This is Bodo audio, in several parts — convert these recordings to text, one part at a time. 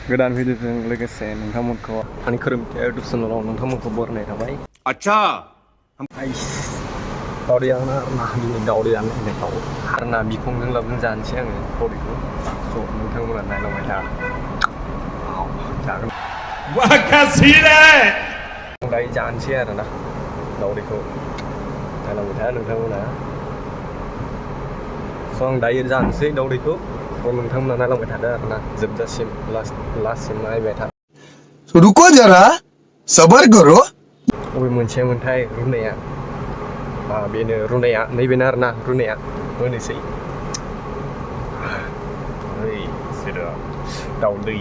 गोदान भिडिअजों लोगोसे नोंथांमोनखौ आंनि खोरोमथि इउटुब चेनेलाव नोंथांमोनखौ बरायनाय थाबाय। अच्छा दावदैयानो आरोना दिनै दावदैयानो होननायखौ आरोना बिखंजों लाबजों जानोसै आङो दावदैखौ। स' नोंथांमोना नायलांबाय था। जागोन दायो जानोसै आरोना दावदैखौ नायलांबाय था नोंथांमोना। स' आं दायो जानोसै दावदैखौ। नोंथांमोना नायलांबाय थादो आरोना जोबजासिम लास्टसिम नायबाय था। रुको जरा सबर करो। बबे मोनसेमोनथाय रुनाया बेनो रुनाया नैबेनो आरोना रुनाया होनोसै। ओइ सोरो दावदै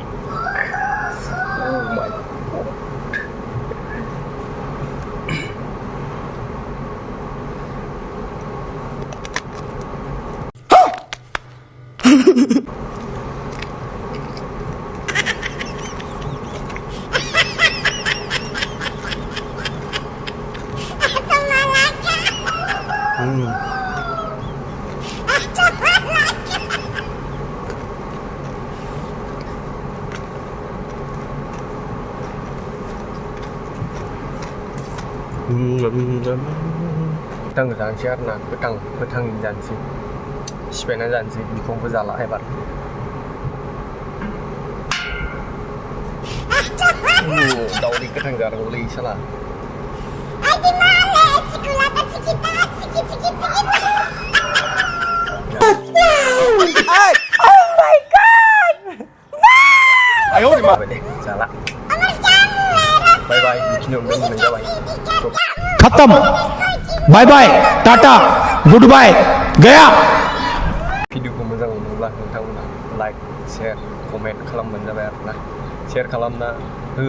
गोथां जानोसै आरोना गोथां जानोसै सिफायना जानोसै बिखंबो जाला एबार। दावदै गोथां जानांगौलै साला। जाला बाय बाय बिखिनियावनो दोननाय जाबाय। खत्म बाय बाय टाटा गुड बाय गया। भिडिअखौ मोजां मोनोब्ला नोंथांमोना लाइक शेयार कमेन्ट खालामबानो जाबाय आरोना। शेयार खालामना हो।